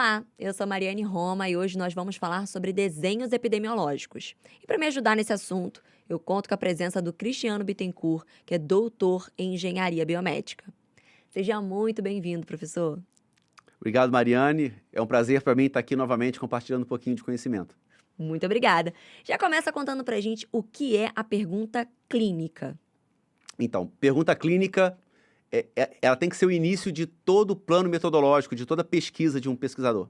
Olá, eu sou Mariane Roma e hoje nós vamos falar sobre desenhos epidemiológicos. E para me ajudar nesse assunto, eu conto com a presença do Cristiano Bittencourt, que é doutor em engenharia biomédica. Seja muito bem-vindo, professor. Obrigado, Mariane. É um prazer para mim estar aqui novamente compartilhando um pouquinho de conhecimento. Muito obrigada. Já começa contando pra gente o que é a pergunta clínica. Então, pergunta clínica, ela tem que ser o início de todo o plano metodológico, de toda a pesquisa de um pesquisador.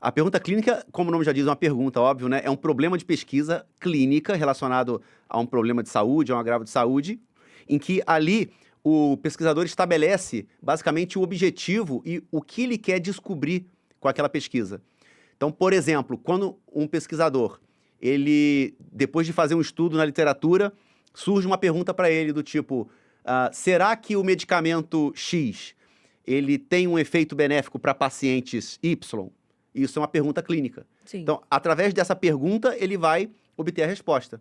A pergunta clínica, como o nome já diz, é uma pergunta, óbvio, né? É um problema de pesquisa clínica relacionado a um problema de saúde, a um agravo de saúde, em que ali o pesquisador estabelece basicamente o objetivo e o que ele quer descobrir com aquela pesquisa. Então, por exemplo, quando um pesquisador, ele, depois de fazer um estudo na literatura, surge uma pergunta para ele do tipo, será que o medicamento X, ele tem um efeito benéfico para pacientes Y? Isso é uma pergunta clínica. Sim. Então, através dessa pergunta, ele vai obter a resposta.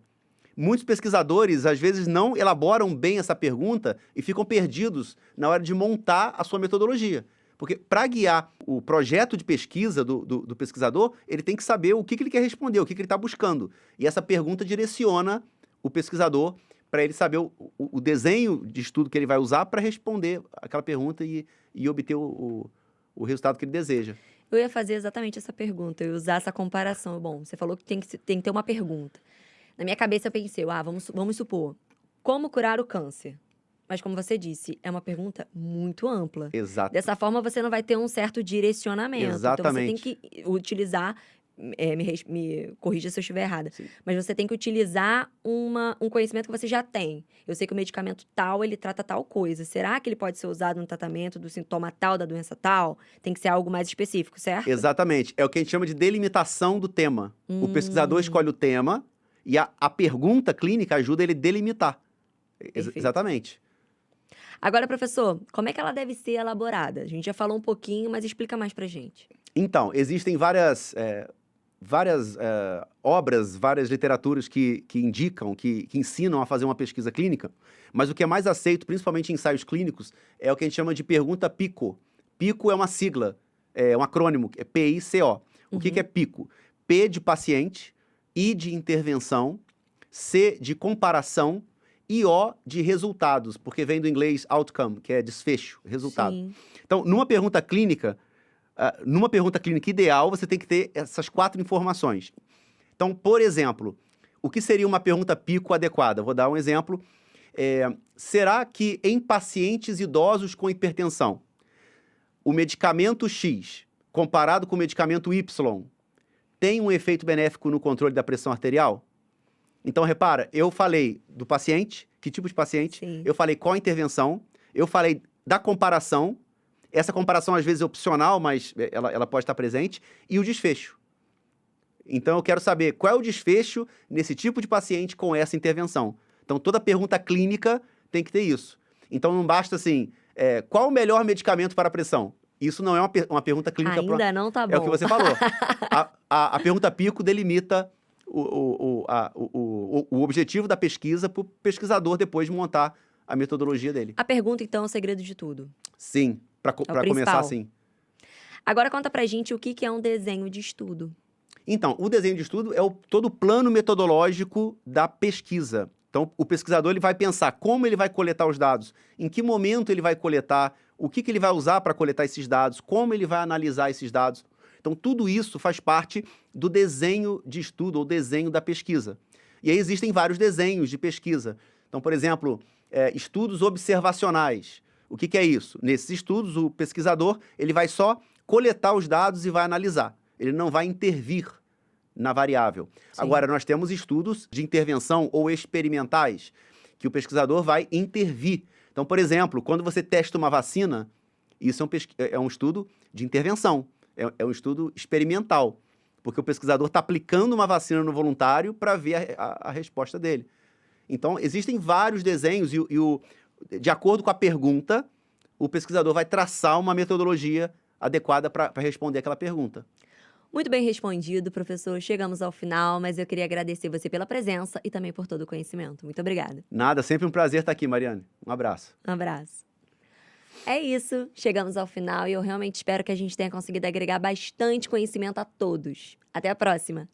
Muitos pesquisadores, às vezes, não elaboram bem essa pergunta e ficam perdidos na hora de montar a sua metodologia. Porque para guiar o projeto de pesquisa do pesquisador, ele tem que saber o que ele quer responder, o que ele está buscando. E essa pergunta direciona o pesquisador para ele saber o desenho de estudo que ele vai usar para responder aquela pergunta e obter o resultado que ele deseja. Eu ia fazer exatamente essa pergunta, eu ia usar essa comparação. Bom, você falou que tem que ter uma pergunta. Na minha cabeça eu pensei, vamos supor, como curar o câncer? Mas como você disse, é uma pergunta muito ampla. Exato. Dessa forma, você não vai ter um certo direcionamento. Exatamente. Então, você tem que utilizar, me corrija se eu estiver errada, Sim. mas você tem que utilizar um conhecimento que você já tem. Eu sei que o medicamento tal, ele trata tal coisa. Será que ele pode ser usado no tratamento do sintoma tal, da doença tal? Tem que ser algo mais específico, certo? Exatamente. É o que a gente chama de delimitação do tema. O pesquisador escolhe o tema e a pergunta clínica ajuda ele a delimitar. Perfeito. Exatamente. Agora, professor, como é que ela deve ser elaborada? A gente já falou um pouquinho, mas explica mais pra gente. Então, existem várias obras, várias literaturas que indicam, que ensinam a fazer uma pesquisa clínica, mas o que é mais aceito, principalmente em ensaios clínicos, é o que a gente chama de pergunta PICO. PICO é uma sigla, é um acrônimo, é PICO. O que é PICO? P de paciente, I de intervenção, C de comparação e O de resultados, porque vem do inglês outcome, que é desfecho, resultado. Sim. Então, numa pergunta clínica ideal, você tem que ter essas 4 informações. Então, por exemplo, o que seria uma pergunta PICO adequada? Vou dar um exemplo. Será que em pacientes idosos com hipertensão, o medicamento X, comparado com o medicamento Y, tem um efeito benéfico no controle da pressão arterial? Então, repara, eu falei do paciente, que tipo de paciente, Sim. eu falei qual a intervenção, eu falei da comparação, essa comparação às vezes é opcional, mas ela pode estar presente, e o desfecho. Então, eu quero saber qual é o desfecho nesse tipo de paciente com essa intervenção. Então, toda pergunta clínica tem que ter isso. Então, não basta assim, qual o melhor medicamento para a pressão? Isso não é uma pergunta clínica. Ainda não tá bom. É o que você falou. A pergunta PICO delimita o objetivo da pesquisa para o pesquisador depois de montar a metodologia dele. A pergunta, então, é o segredo de tudo. Sim, para começar assim. Agora conta pra gente o que é um desenho de estudo. Então, o desenho de estudo é todo o plano metodológico da pesquisa. Então, o pesquisador ele vai pensar como ele vai coletar os dados, em que momento ele vai coletar, o que ele vai usar para coletar esses dados, como ele vai analisar esses dados. Então, tudo isso faz parte do desenho de estudo ou desenho da pesquisa. E aí existem vários desenhos de pesquisa. Então, por exemplo, estudos observacionais. O que é isso? Nesses estudos, o pesquisador ele vai só coletar os dados e vai analisar. Ele não vai intervir na variável. Sim. Agora, nós temos estudos de intervenção ou experimentais, que o pesquisador vai intervir. Então, por exemplo, quando você testa uma vacina, isso é um estudo de intervenção. É um estudo experimental, porque o pesquisador está aplicando uma vacina no voluntário para ver a resposta dele. Então, existem vários desenhos de acordo com a pergunta, o pesquisador vai traçar uma metodologia adequada para responder aquela pergunta. Muito bem respondido, professor. Chegamos ao final, mas eu queria agradecer você pela presença e também por todo o conhecimento. Muito obrigada. Nada, sempre um prazer estar aqui, Mariane. Um abraço. Um abraço. É isso, chegamos ao final e eu realmente espero que a gente tenha conseguido agregar bastante conhecimento a todos. Até a próxima!